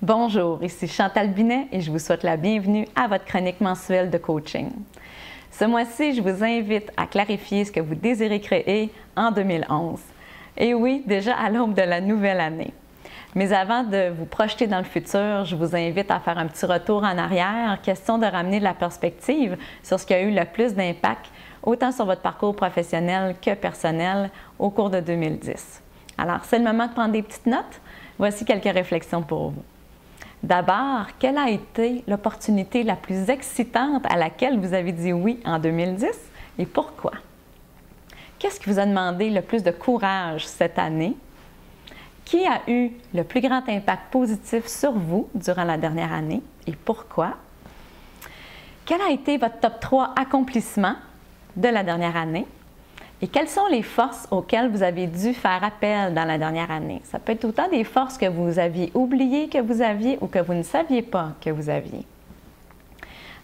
Bonjour, ici Chantal Binet et je vous souhaite la bienvenue à votre chronique mensuelle de coaching. Ce mois-ci, je vous invite à clarifier ce que vous désirez créer en 2011. Et oui, déjà à l'aube de la nouvelle année. Mais avant de vous projeter dans le futur, je vous invite à faire un petit retour en arrière, question de ramener de la perspective sur ce qui a eu le plus d'impact, autant sur votre parcours professionnel que personnel au cours de 2010. Alors, c'est le moment de prendre des petites notes. Voici quelques réflexions pour vous. D'abord, quelle a été l'opportunité la plus excitante à laquelle vous avez dit oui en 2010 et pourquoi? Qu'est-ce qui vous a demandé le plus de courage cette année? Qui a eu le plus grand impact positif sur vous durant la dernière année et pourquoi? Quel a été votre top 3 accomplissements de la dernière année? Et quelles sont les forces auxquelles vous avez dû faire appel dans la dernière année? Ça peut être autant des forces que vous aviez oubliées que vous aviez ou que vous ne saviez pas que vous aviez.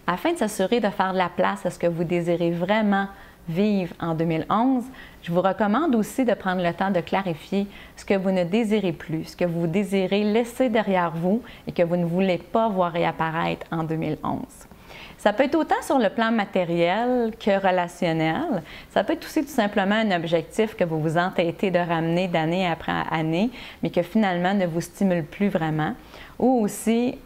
Afin de s'assurer de faire de la place à ce que vous désirez vraiment vivre en 2011, je vous recommande aussi de prendre le temps de clarifier ce que vous ne désirez plus, ce que vous désirez laisser derrière vous et que vous ne voulez pas voir réapparaître en 2011. Ça peut être autant sur le plan matériel que relationnel. Ça peut être aussi tout simplement un objectif que vous vous entêtez de ramener d'année après année, mais que finalement ne vous stimule plus vraiment. Ou aussi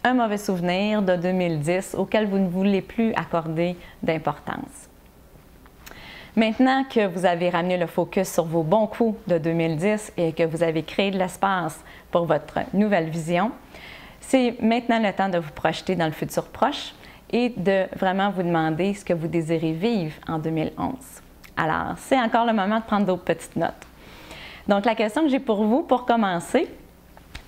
un mauvais souvenir de 2010 auquel vous ne voulez plus accorder d'importance. Maintenant que vous avez ramené le focus sur vos bons coups de 2010 et que vous avez créé de l'espace pour votre nouvelle vision, c'est maintenant le temps de vous projeter dans le futur proche et de vraiment vous demander ce que vous désirez vivre en 2011. Alors, c'est encore le moment de prendre d'autres petites notes. Donc, la question que j'ai pour vous, pour commencer,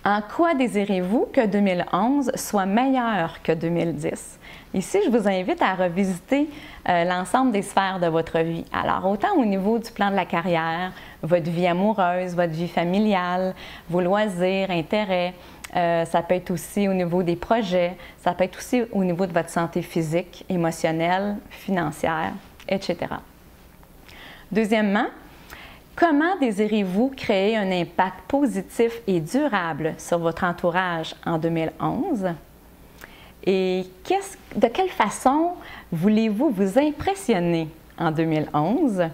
en quoi désirez-vous que 2011 soit meilleur que 2010? Ici, je vous invite à revisiter l'ensemble des sphères de votre vie. Alors, autant au niveau du plan de la carrière, votre vie amoureuse, votre vie familiale, vos loisirs, intérêts, ça peut être aussi au niveau des projets, ça peut être aussi au niveau de votre santé physique, émotionnelle, financière, etc. Deuxièmement, comment désirez-vous créer un impact positif et durable sur votre entourage en 2011? Et de quelle façon voulez-vous vous impressionner en 2011?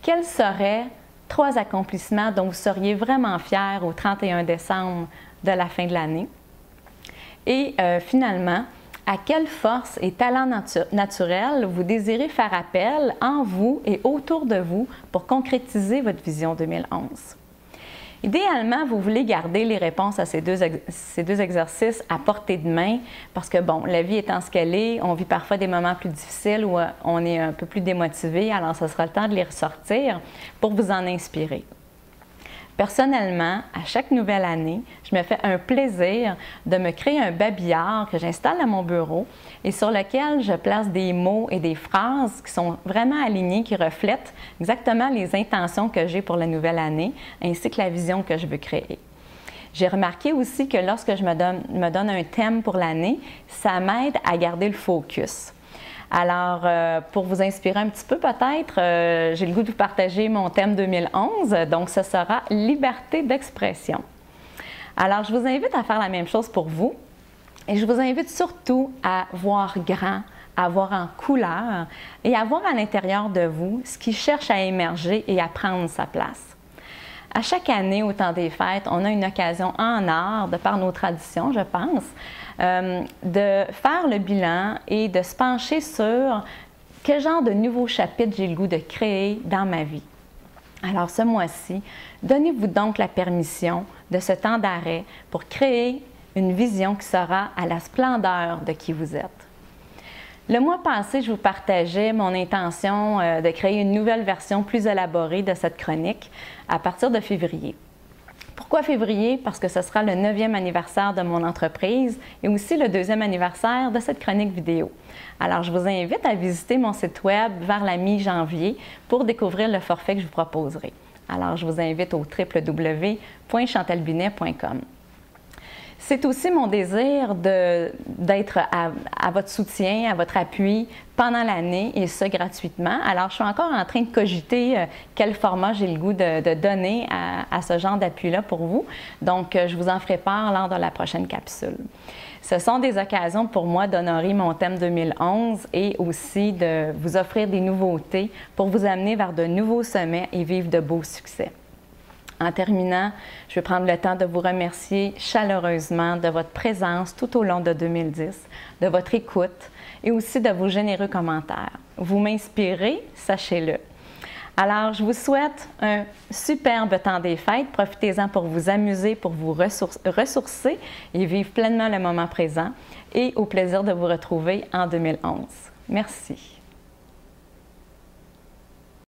Quels seraient 3 accomplissements dont vous seriez vraiment fiers au 31 décembre de la fin de l'année? Et finalement, à quelle force et talent naturel vous désirez faire appel en vous et autour de vous pour concrétiser votre vision 2011? Idéalement, vous voulez garder les réponses à ces deux exercices à portée de main parce que, bon, la vie étant ce qu'elle est, on vit parfois des moments plus difficiles où on est un peu plus démotivé, alors ce sera le temps de les ressortir pour vous en inspirer. Personnellement, à chaque nouvelle année, je me fais un plaisir de me créer un babillard que j'installe à mon bureau et sur lequel je place des mots et des phrases qui sont vraiment alignés, qui reflètent exactement les intentions que j'ai pour la nouvelle année, ainsi que la vision que je veux créer. J'ai remarqué aussi que lorsque je me donne un thème pour l'année, ça m'aide à garder le focus. Alors, pour vous inspirer un petit peu peut-être, j'ai le goût de vous partager mon thème 2011, donc ce sera « Liberté d'expression ». Alors, je vous invite à faire la même chose pour vous et je vous invite surtout à voir grand, à voir en couleur et à voir à l'intérieur de vous ce qui cherche à émerger et à prendre sa place. À chaque année, au temps des fêtes, on a une occasion en or, de par nos traditions, je pense, de faire le bilan et de se pencher sur quel genre de nouveaux chapitres j'ai le goût de créer dans ma vie. Alors ce mois-ci, donnez-vous donc la permission de ce temps d'arrêt pour créer une vision qui sera à la splendeur de qui vous êtes. Le mois passé, je vous partageais mon intention de créer une nouvelle version plus élaborée de cette chronique à partir de février. Pourquoi février? Parce que ce sera le 9e anniversaire de mon entreprise et aussi le 2e anniversaire de cette chronique vidéo. Alors, je vous invite à visiter mon site web vers la mi-janvier pour découvrir le forfait que je vous proposerai. Alors, je vous invite au www.chantalbinet.com. C'est aussi mon désir d'être à votre soutien, à votre appui pendant l'année et ce gratuitement. Alors, je suis encore en train de cogiter quel format j'ai le goût de donner à ce genre d'appui-là pour vous. Donc, je vous en ferai part lors de la prochaine capsule. Ce sont des occasions pour moi d'honorer mon thème 2011 et aussi de vous offrir des nouveautés pour vous amener vers de nouveaux sommets et vivre de beaux succès. En terminant, je vais prendre le temps de vous remercier chaleureusement de votre présence tout au long de 2010, de votre écoute et aussi de vos généreux commentaires. Vous m'inspirez, sachez-le. Alors, je vous souhaite un superbe temps des fêtes. Profitez-en pour vous amuser, pour vous ressourcer et vivre pleinement le moment présent. Et au plaisir de vous retrouver en 2011. Merci.